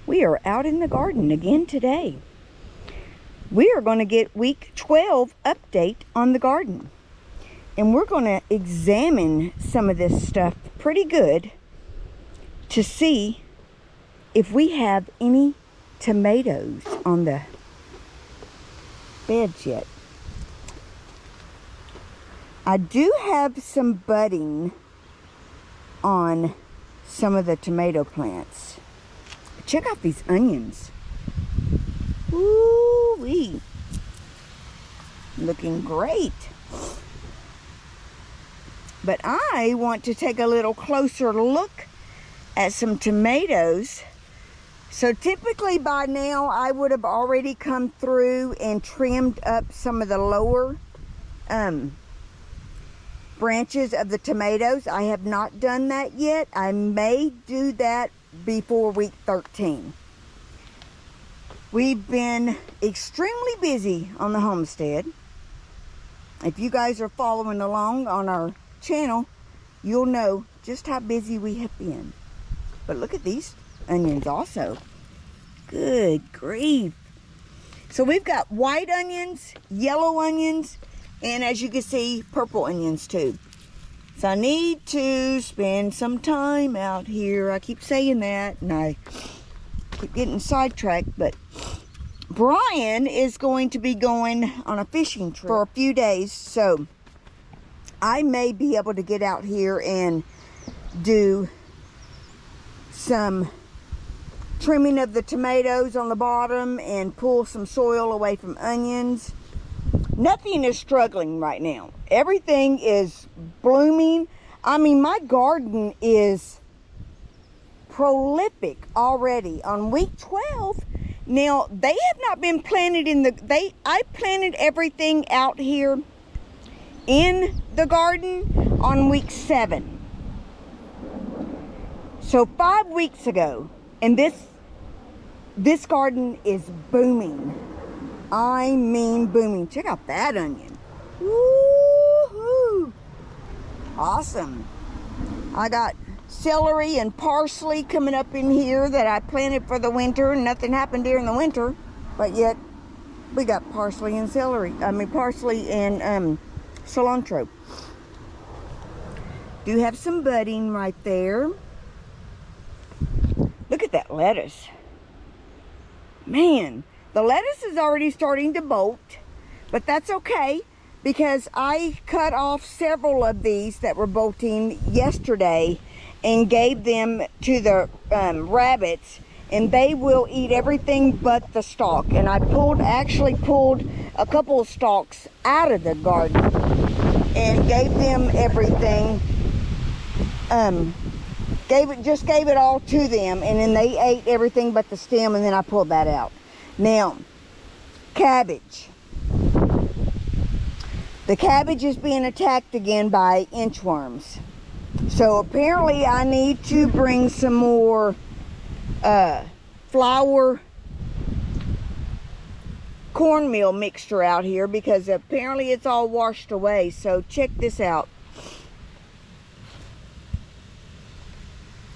We are out in the garden again today. We are going to get week 12 update on the garden. And we're going to examine some of this stuff pretty good to see if we have any tomatoes on the beds yet. I do have some budding on some of the tomato plants. Check out these onions. Woo-wee. Looking great. But I want to take a little closer look at some tomatoes. So typically by now I would have already come through and trimmed up some of the lower branches of the tomatoes. I have not done that yet. I may do that before week 13. We've been extremely busy on the homestead. If you guys are following along on our channel, you'll know just how busy we have been. But look at these onions also. Good grief. So we've got white onions, yellow onions, and as you can see, purple onions too. So I need to spend some time out here. I keep saying that and I keep getting sidetracked, but Brian is going to be going on a fishing trip for a few days, so I may be able to get out here and do some trimming of the tomatoes on the bottom and pull some soil away from onions. Nothing is struggling right now. Everything is blooming. I mean, my garden is prolific already on week 12. Now, they have not been planted in the... I planted everything out here in the garden on week 7. So 5 weeks ago, and this garden is booming. I mean booming. Check out that onion. Woo-hoo! Awesome. I got celery and parsley coming up in here that I planted for the winter. Nothing happened during the winter, but yet we got parsley and celery. I mean parsley and cilantro. Do have some budding right there. Look at that lettuce. Man, the lettuce is already starting to bolt, but that's okay because I cut off several of these that were bolting yesterday and gave them to the rabbits, and they will eat everything but the stalk. And I actually pulled a couple of stalks out of the garden and gave them everything. Just gave it all to them, and then they ate everything but the stem, and then I pulled that out. Now, cabbage. The cabbage is being attacked again by inchworms. So apparently I need to bring some more flour cornmeal mixture out here because apparently it's all washed away. So check this out.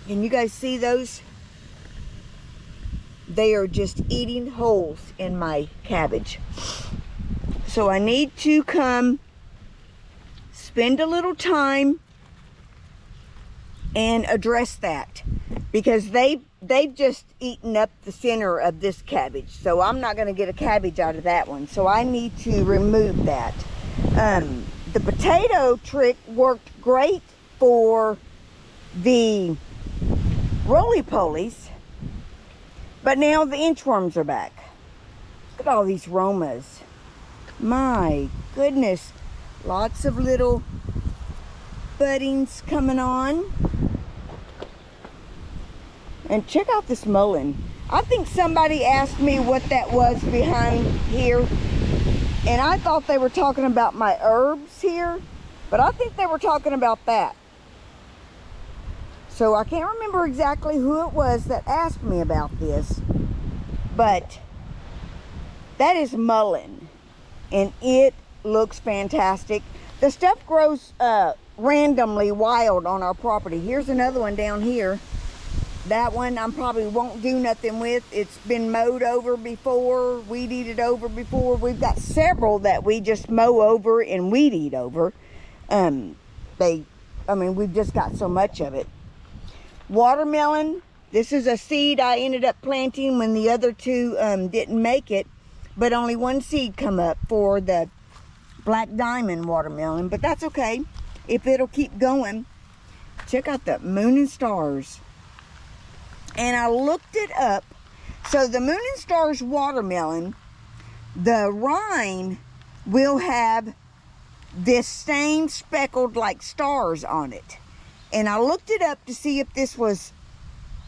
Can you guys see those? They are just eating holes in my cabbage. So I need to come spend a little time and address that because they've just eaten up the center of this cabbage. So I'm not going to get a cabbage out of that one. So I need to remove that. The potato trick worked great for the roly-polies, but now the inchworms are back. Look at all these romas. My goodness. Lots of little buddings coming on. And check out this mullein. I think somebody asked me what that was behind here, and I thought they were talking about my herbs here, but I think they were talking about that. So I can't remember exactly who it was that asked me about this, but that is mullein, and it looks fantastic. The stuff grows randomly wild on our property. Here's another one down here. That one I probably won't do nothing with. It's been mowed over before, weed eated over before. We've got several that we just mow over and weed eat over. We've just got so much of it. Watermelon. This is a seed I ended up planting when the other two didn't make it. But only one seed come up for the Black Diamond watermelon. But that's okay if it'll keep going. Check out the Moon and Stars. And I looked it up. So the Moon and Stars watermelon, the rind will have this same speckled like stars on it. And I looked it up to see if this was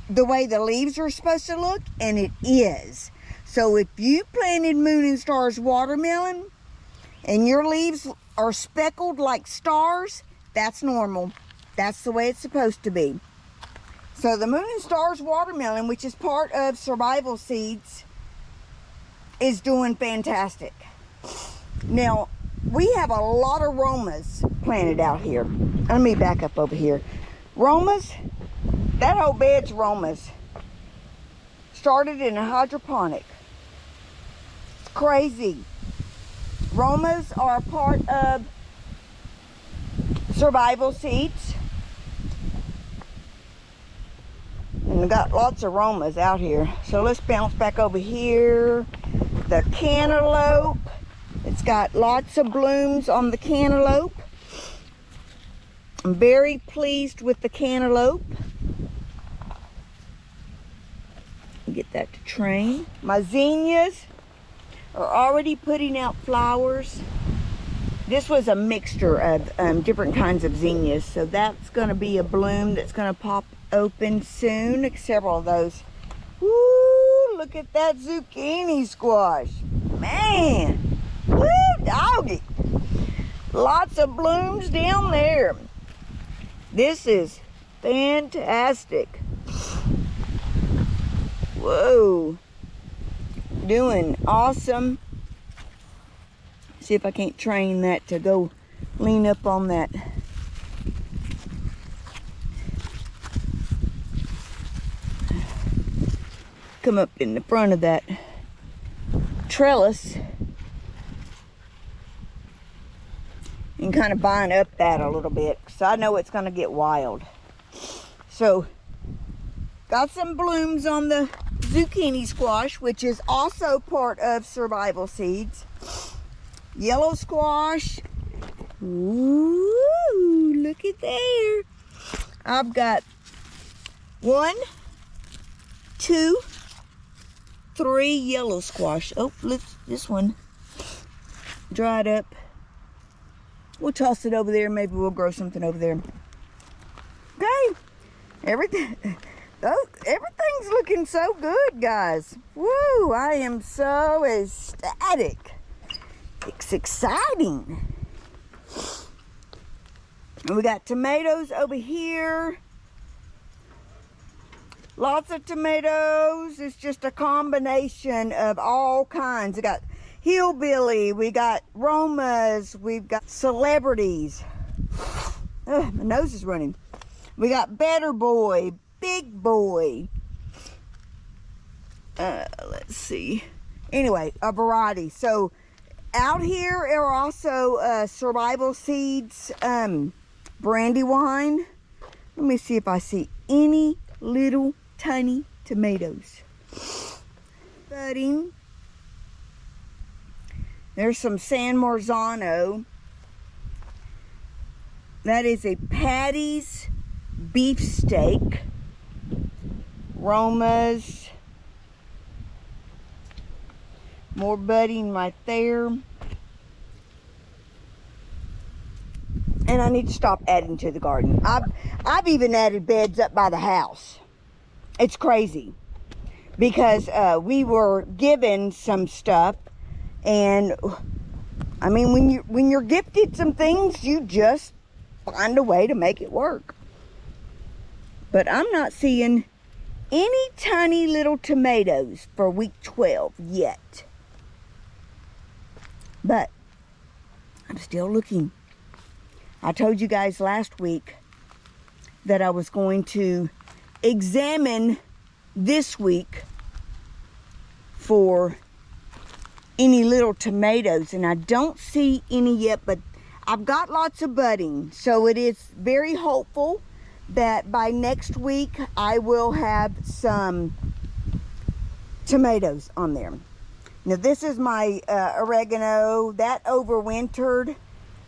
the way the leaves are supposed to look, and it is. So if you planted Moon and Stars watermelon and your leaves are speckled like stars, that's normal. That's the way it's supposed to be. So the Moon and Stars watermelon, which is part of Survival Seeds, is doing fantastic. Now, we have a lot of Romas planted out here. Let me back up over here. Romas, that whole bed's Romas. Started in a hydroponic. It's crazy. Romas are part of Survival Seeds. And we got lots of Romas out here. So let's bounce back over here. The cantaloupe. It's got lots of blooms on the cantaloupe. I'm very pleased with the cantaloupe. Get that to train. My zinnias are already putting out flowers. This was a mixture of different kinds of zinnias. So that's going to be a bloom that's going to pop open soon. Several of those. Woo! Look at that zucchini squash. Man! Woo! Doggy! Lots of blooms down there. This is fantastic. Whoa! Doing awesome. See if I can't train that to go lean up on that. Come up in the front of that trellis and kind of bind up that a little bit, because I know it's going to get wild. So got some blooms on the zucchini squash, which is also part of Survival Seeds. Yellow squash. Ooh, look at there. I've got 1, 2, 3 yellow squash. Oh, look, this one dried up. We'll toss it over there. Maybe we'll grow something over there. Okay. Everything's looking so good, guys. Woo, I am so ecstatic. It's exciting. And we got tomatoes over here. Lots of tomatoes. It's just a combination of all kinds. We got hillbilly, we got Romas, we've got celebrities. Ugh, my nose is running. We got Better Boy, Big Boy. Let's see. Anyway, a variety. So out here are also Survival Seeds Brandywine. Let me see if I see any little tiny tomatoes budding. There's some San Marzano. That is a Patty's beefsteak. Romas. More budding right there. And I need to stop adding to the garden. I've even added beds up by the house. It's crazy. Because we were given some stuff. And I mean, when you're gifted some things, you just find a way to make it work. But I'm not seeing any tiny little tomatoes for week 12 yet. But I'm still looking. I told you guys last week that I was going to examine this week for any little tomatoes, and I don't see any yet, but I've got lots of budding, so it is very hopeful that by next week I will have some tomatoes on there. Now this is my oregano that overwintered,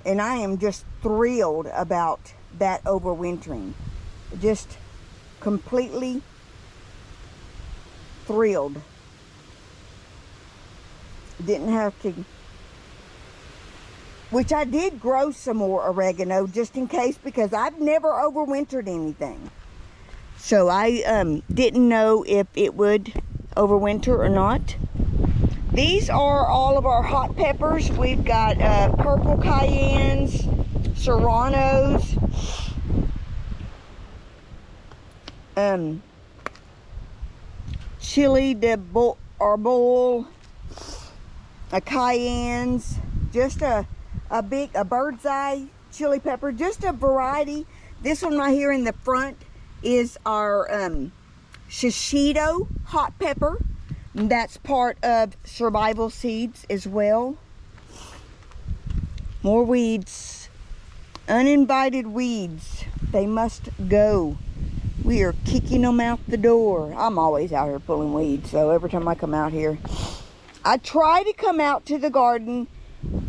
and I am just thrilled about that overwintering. Just completely thrilled. Didn't have to, which I did grow some more oregano just in case, because I've never overwintered anything. So I didn't know if it would overwinter or not. These are all of our hot peppers. We've got purple cayennes, serranos, chili de arbol, cayennes, just a bird's eye chili pepper, just a variety. This one right here in the front is our shishito hot pepper. That's part of survival seeds as well. More weeds, uninvited weeds, they must go. We are kicking them out the door. I'm always out here pulling weeds, so every time I come out here, I try to come out to the garden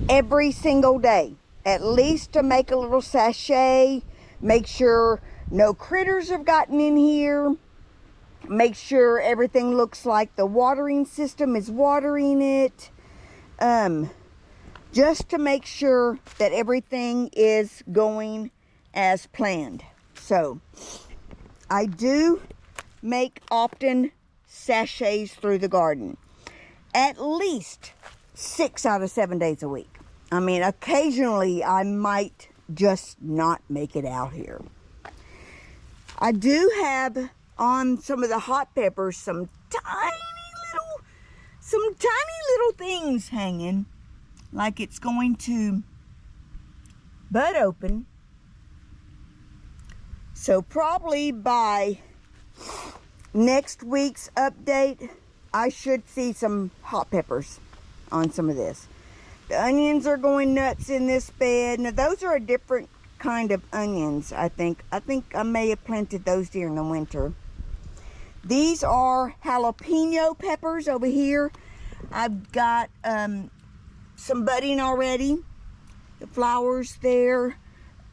every single day, at least to make a little sachet, make sure no critters have gotten in here, make sure everything looks like the watering system is watering it, just to make sure that everything is going as planned. So I do make often sachets through the garden, at least 6 out of 7 days a week. I mean, occasionally I might just not make it out here. I do have on some of the hot peppers some tiny little things hanging, like it's going to bud open. So probably by next week's update, I should see some hot peppers on some of this. The onions are going nuts in this bed. Now those are a different kind of onions, I think. I think I may have planted those during the winter. These are jalapeno peppers over here. I've got some budding already. The flowers there.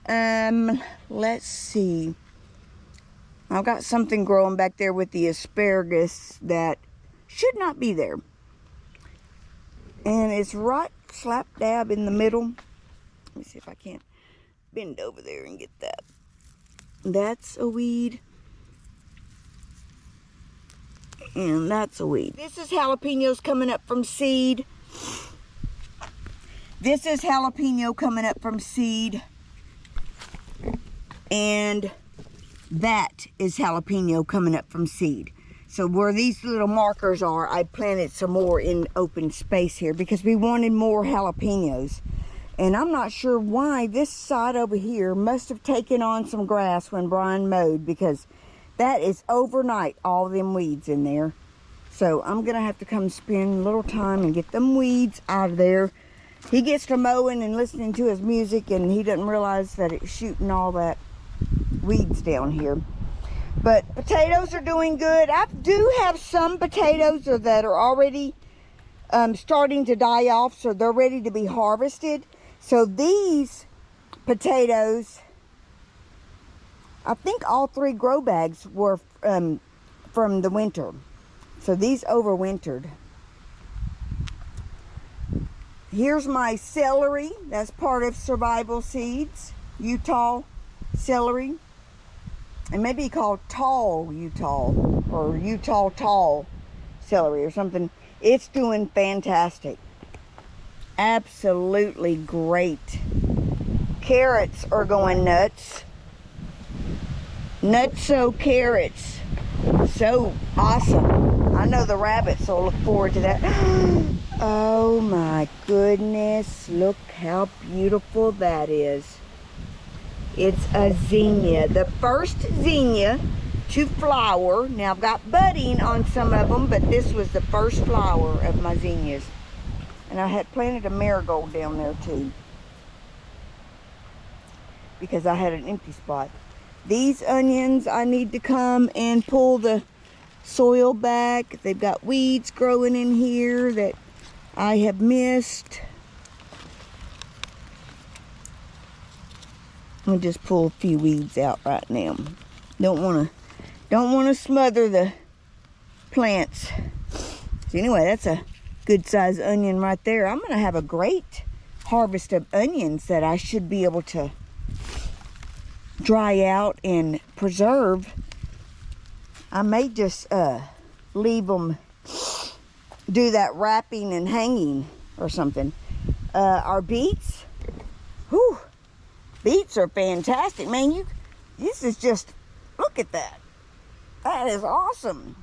Let's see. I've got something growing back there with the asparagus that should not be there. And it's right slap dab in the middle. Let me see if I can't bend over there and get that. That's a weed. And that's a weed. This is jalapenos coming up from seed. This is jalapeno coming up from seed. And that is jalapeno coming up from seed. So where these little markers are, I planted some more in open space here because we wanted more jalapenos. And I'm not sure why this side over here must have taken on some grass when Brian mowed, because that is overnight all them weeds in there. So I'm going to have to come spend a little time and get them weeds out of there. He gets to mowing and listening to his music, and he doesn't realize that it's shooting all that weeds down here. But potatoes are doing good. I do have some potatoes that are already starting to die off, so they're ready to be harvested. So these potatoes, I think all 3 grow bags were from the winter. So these overwintered. Here's my celery. That's part of survival seeds. Utah celery. It may be called tall Utah or Utah tall celery or something. It's doing fantastic. Absolutely great. Carrots are going nuts. Nutso carrots. So awesome. I know the rabbits will look forward to that. Oh my goodness. Look how beautiful that is. It's a zinnia. The first zinnia to flower. Now I've got budding on some of them, but this was the first flower of my zinnias. And I had planted a marigold down there too, because I had an empty spot. These onions, I need to come and pull the soil back. They've got weeds growing in here that I have missed. I'll just pull a few weeds out right now. Don't want to smother the plants. So anyway, that's a good size onion right there. I'm going to have a great harvest of onions that I should be able to dry out and preserve. I may just leave them, do that wrapping and hanging or something. Our beets, whew, beets are fantastic, man. This is just, look at that. That is awesome.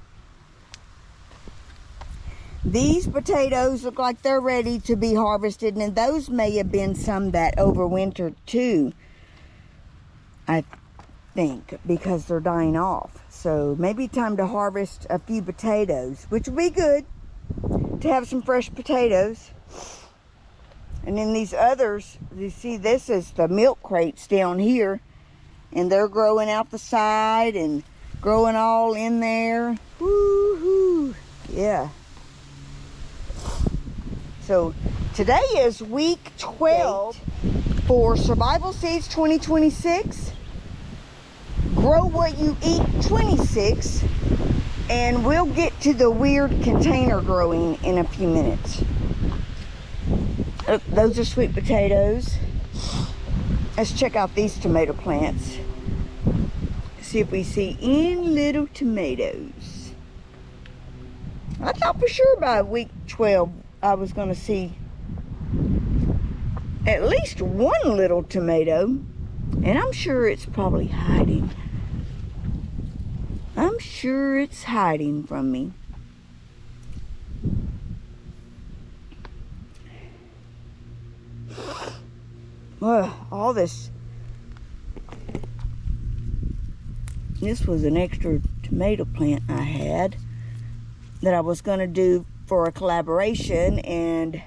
These potatoes look like they're ready to be harvested, and those may have been some that overwintered too, I think, because they're dying off. So maybe time to harvest a few potatoes, which would be good to have some fresh potatoes. And then these others, you see, this is the milk crates down here, and they're growing out the side and growing all in there. Woo-hoo. Yeah. So today is week 12 for Survival Seeds 2026. Grow What You Eat 26, and we'll get to the weird container growing in a few minutes. Those are sweet potatoes. Let's check out these tomato plants. See if we see any little tomatoes. I thought for sure by week 12 I was going to see at least one little tomato, and I'm sure it's probably hiding. I'm sure it's hiding from me. All this was an extra tomato plant I had that I was going to do for a collaboration, and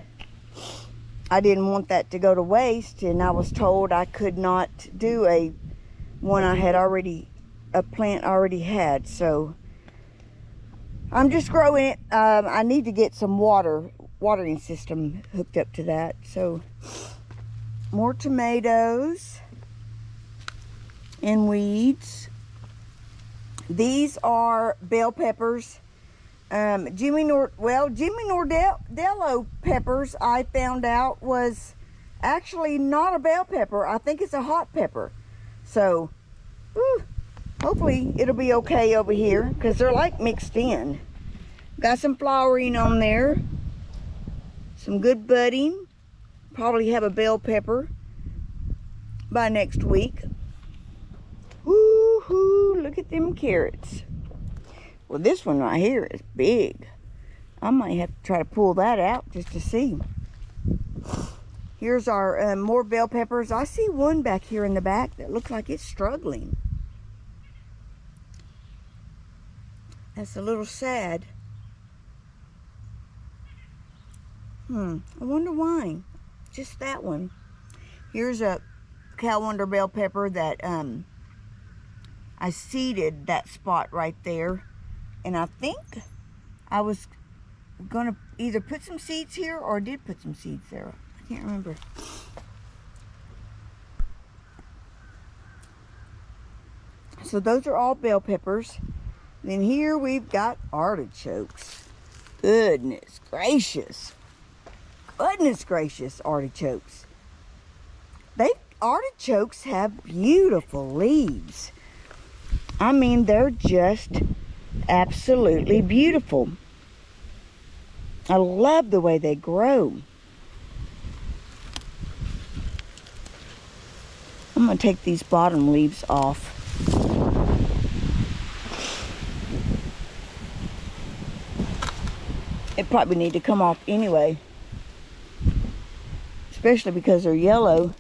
I didn't want that to go to waste, and I was told I could not do a plant already had, so I'm just growing it. I need to get some watering system hooked up to that. So more tomatoes and weeds. These are bell peppers. Jimmy Nordello peppers, I found out, was actually not a bell pepper. I think it's a hot pepper. So, hopefully it'll be okay over here, because they're like mixed in. Got some flowering on there. Some good budding. Probably have a bell pepper by next week. Woo-hoo, look at them carrots. Well, this one right here is big. I might have to try to pull that out just to see. Here's our more bell peppers. I see one back here in the back that looks like it's struggling. That's a little sad. I wonder why. Just that one. Here's a cow wonder bell pepper that I seeded that spot right there. And I think I was going to either put some seeds here or did put some seeds there. I can't remember. So those are all bell peppers. Then here we've got artichokes. Goodness gracious. Goodness gracious, artichokes. Artichokes have beautiful leaves. I mean, they're just absolutely beautiful. I love the way they grow. I'm going to take these bottom leaves off. It probably need to come off anyway, especially because they're yellow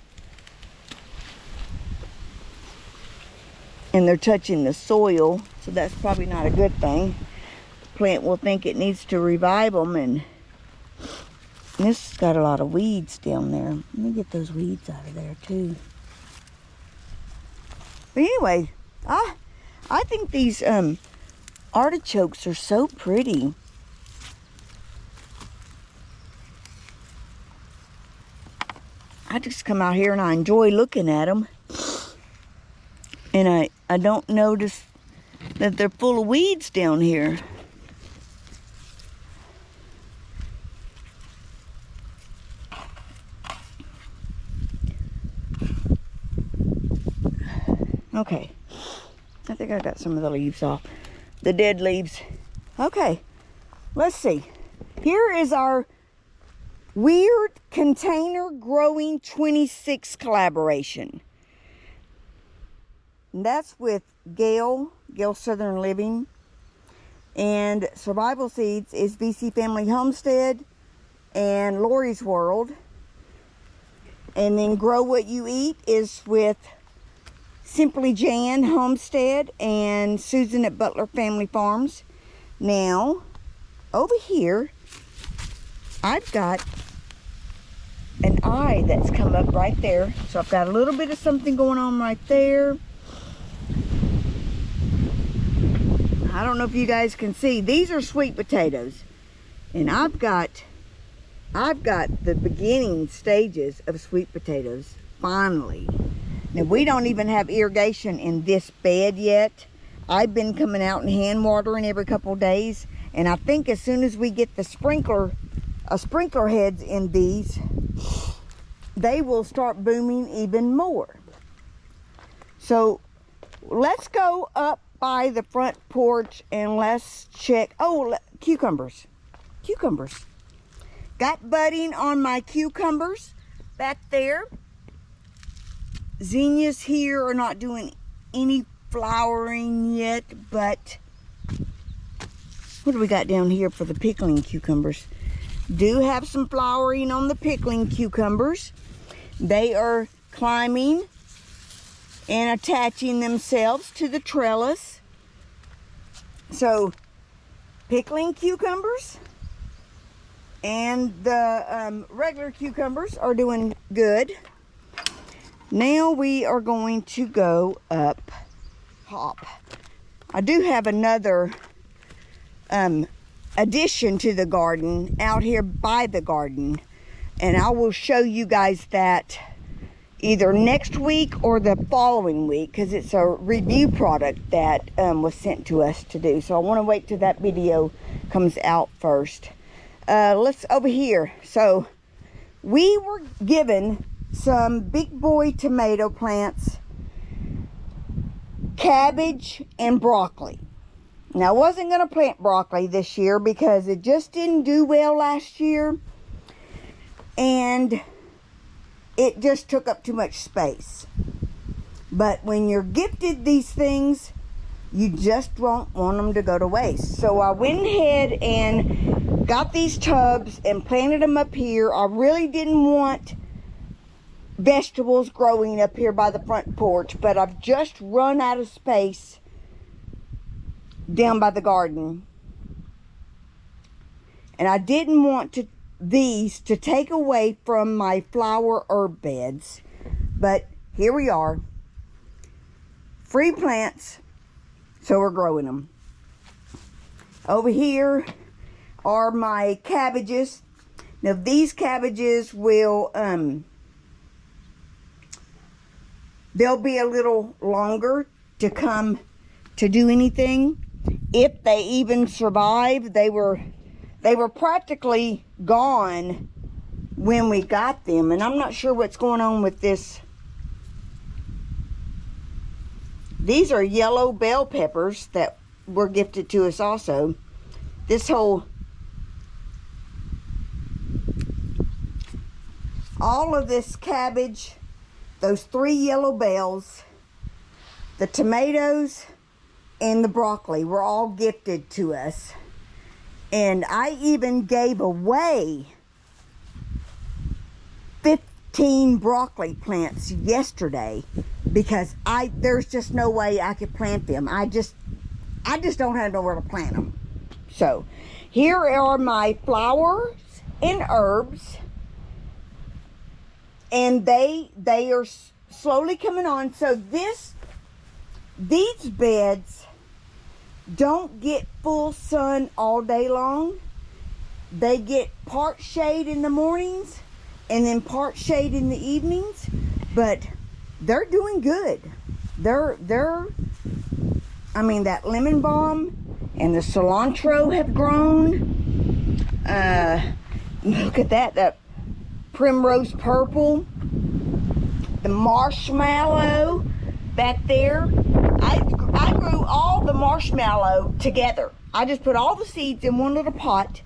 and they're touching the soil. So that's probably not a good thing. The plant will think it needs to revive them, and this has got a lot of weeds down there. Let me get those weeds out of there too. But anyway, I think these artichokes are so pretty. I just come out here and I enjoy looking at them. And I don't notice that they're full of weeds down here. Okay, I think I got some of the leaves off, the dead leaves. Okay, let's see. Here is our Weird Container Growing 26 collaboration. And that's with Gail Southern Living. And Survival Seeds is VC Family Homestead and Lori's World. And then Grow What You Eat is with Simply Jan Homestead and Susan at Butler Family Farms. Now, over here, I've got an eye that's come up right there. So I've got a little bit of something going on right there. I don't know if you guys can see. These are sweet potatoes. And I've got the beginning stages of sweet potatoes, finally. Now, we don't even have irrigation in this bed yet. I've been coming out and hand watering every couple of days. And I think as soon as we get the sprinkler heads in these, they will start booming even more. So let's go up by the front porch and let's check. Oh, cucumbers. Cucumbers. Got budding on my cucumbers back there. Zinnias here are not doing any flowering yet, but what do we got down here for the pickling cucumbers? Do have some flowering on the pickling cucumbers. They are climbing and attaching themselves to the trellis. So, pickling cucumbers and the regular cucumbers are doing good. Now we are going to go up hop. I do have another addition to the garden out here by the garden, and I will show you guys that either next week or the following week, because it's a review product that was sent to us to do. So I want to wait till that video comes out first. Let's over here. So we were given some big boy tomato plants, cabbage, and broccoli. Now, I wasn't going to plant broccoli this year because it just didn't do well last year. And it just took up too much space. But when you're gifted these things, you just won't want them to go to waste. So I went ahead and got these tubs and planted them up here. I really didn't want vegetables growing up here by the front porch, but I've just run out of space down by the garden. And I didn't want these to take away from my flower herb beds. But here we are. Free plants. So we're growing them. Over here are my cabbages. Now these cabbages will, they'll be a little longer to come to do anything. If they even survive, they were practically gone when we got them. And I'm not sure what's going on with this. These are yellow bell peppers that were gifted to us also. This whole, all of this cabbage, those 3 yellow bells, the tomatoes, and the broccoli were all gifted to us. And I even gave away 15 broccoli plants yesterday because there's just no way I could plant them. I just don't have nowhere to plant them. So here are my flowers and herbs, and they are slowly coming on. So these beds don't get full sun all day long. They get part shade in the mornings and then part shade in the evenings, but they're doing good. I mean, that lemon balm and the cilantro have grown. Look at that primrose purple, the marshmallow back there. I grew all the marshmallow together. I just put all the seeds in one little pot,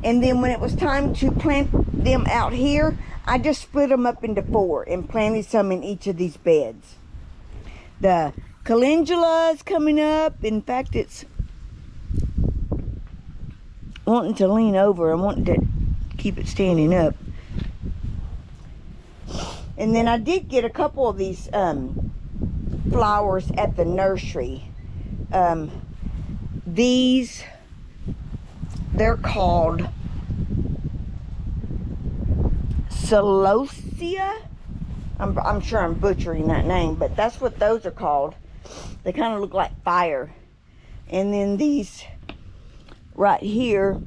and then when it was time to plant them out here, I just split them up into 4 and planted some in each of these beds. The calendula is coming up. In fact, it's wanting to lean over. I'm wanting to keep it standing up. And then I did get a couple of these flowers at the nursery. These, they're called celosia. I'm sure I'm butchering that name, but that's what those are called. They kind of look like fire. And then these right here,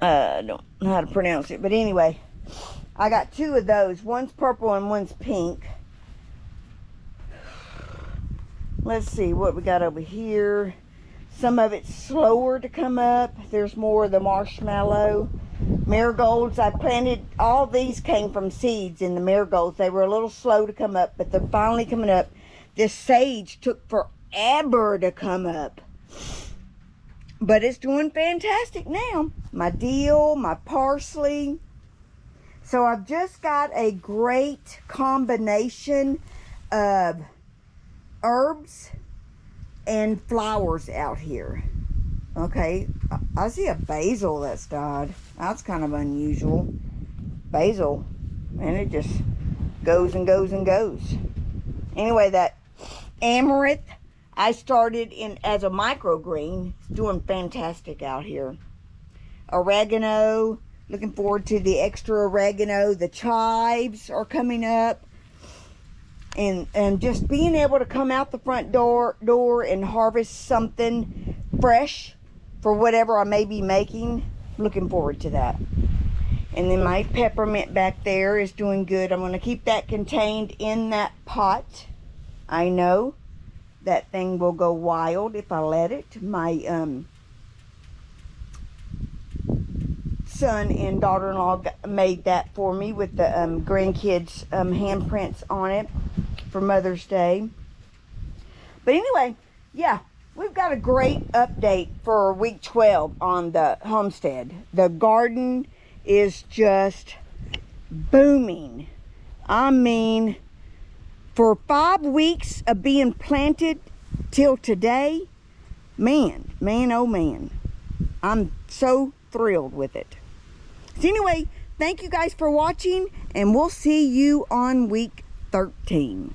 I don't know how to pronounce it, but anyway, I got 2 of those. One's purple and one's pink. Let's see what we got over here. Some of it's slower to come up. There's more of the marshmallow. Marigolds, I planted, all these came from seeds in the marigolds. They were a little slow to come up, but they're finally coming up. This sage took forever to come up, but it's doing fantastic now. My dill, my parsley. So I've just got a great combination of herbs and flowers out here. Okay, I see a basil that's died. That's kind of unusual. Basil, and it just goes and goes and goes. Anyway, that amaranth I started in as a microgreen. It's doing fantastic out here. Oregano, looking forward to the extra oregano. The chives are coming up. And just being able to come out the front door and harvest something fresh for whatever I may be making. Looking forward to that. And then my peppermint back there is doing good. I'm going to keep that contained in that pot. I know that thing will go wild if I let it. My son and daughter-in-law made that for me with the grandkids' handprints on it for Mother's Day. But anyway, yeah, we've got a great update for week 12 on the homestead. The garden is just booming. I mean, for 5 weeks of being planted till today, man, oh man, I'm so thrilled with it. So anyway, thank you guys for watching, and we'll see you on week 13.